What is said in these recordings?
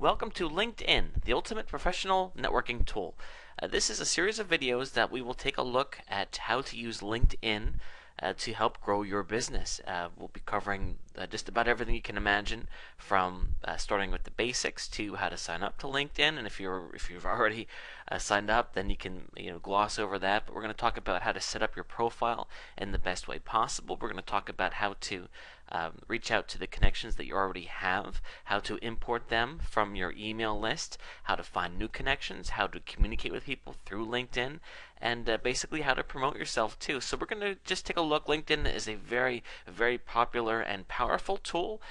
Welcome to LinkedIn, the ultimate professional networking tool. This is a series of videos that we will take a look at how to use LinkedIn to help grow your business. We'll be covering just about everything you can imagine, from starting with the basics to how to sign up to LinkedIn. And if you've already signed up, then you can gloss over that. But we're going to talk about how to set up your profile in the best way possible. We're going to talk about how to reach out to the connections that you already have, how to import them from your email list, how to find new connections, how to communicate with people through LinkedIn, and basically how to promote yourself too. So we're going to just take a look. LinkedIn is a very, very popular and powerful tool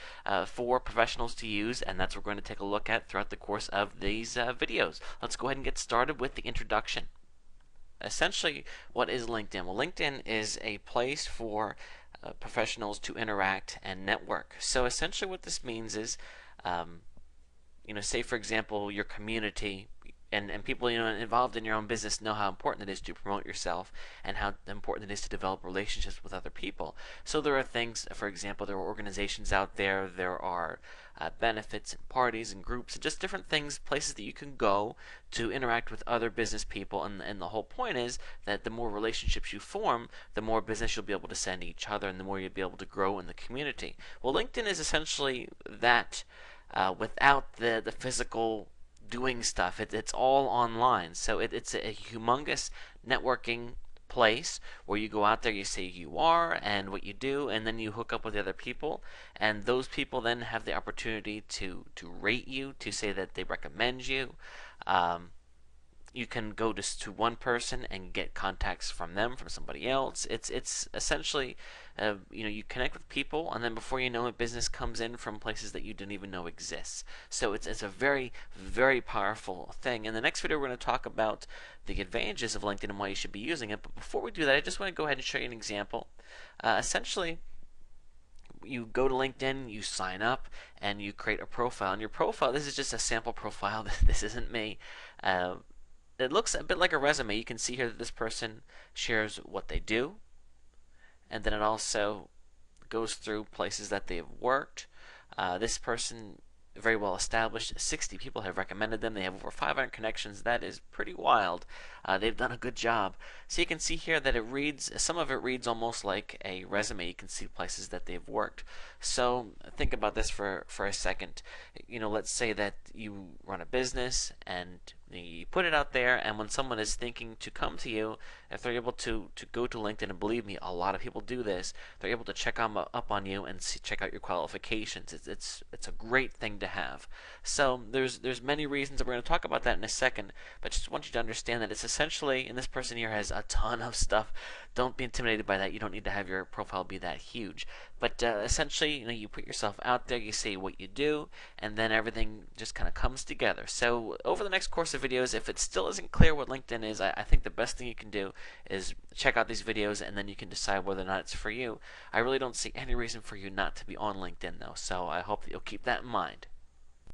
for professionals to use, and that's what we're going to take a look at throughout the course of these videos. Let's go ahead and get started with the introduction. Essentially, what is LinkedIn? Well, LinkedIn is a place for professionals to interact and network. So essentially what this means is, say for example, your community and people involved in your own business know how important it is to promote yourself and how important it is to develop relationships with other people. So there are things, for example, there are organizations out there, there are benefits and parties and groups and just different things, places that you can go to interact with other business people. And the whole point is that the more relationships you form, the more business you'll be able to send each other and the more you'll be able to grow in the community. Well, LinkedIn is essentially that without the physical doing stuff. It's all online. So it's a humongous networking place where you go out there, you say who you are and what you do, and then you hook up with the other people, and those people then have the opportunity to rate you, to say that they recommend you. You can go just to one person and get contacts from them, from somebody else. It's essentially, you connect with people, and then before you know it, business comes in from places that you didn't even know exists. So it's a very, very powerful thing. In the next video, we're going to talk about the advantages of LinkedIn and why you should be using it. But before we do that, I just want to go ahead and show you an example. Essentially, you go to LinkedIn, you sign up, and you create a profile. And your profile, this is just a sample profile. This isn't me. It looks a bit like a resume. You can see here that this person shares what they do, and then it also goes through places that they've worked. This person, very well established, 60 people have recommended them. They have over 500 connections. That is pretty wild. They've done a good job. So you can see here that some of it reads almost like a resume. You can see places that they've worked. So think about this for a second. Let's say that you run a business and you put it out there, and when someone is thinking to come to you, if they're able to go to LinkedIn, and believe me, a lot of people do this, they're able to check up on you and check out your qualifications. It's a great thing to have. So there's many reasons, and we're going to talk about that in a second, but just want you to understand that it's essentially, and this person here has a ton of stuff. Don't be intimidated by that. You don't need to have your profile be that huge. But essentially, you put yourself out there, you say what you do, and then everything just kind of comes together. So over the next course of videos, if it still isn't clear what LinkedIn is, I think the best thing you can do is check out these videos, and then you can decide whether or not it's for you. I really don't see any reason for you not to be on LinkedIn, though, so I hope that you'll keep that in mind.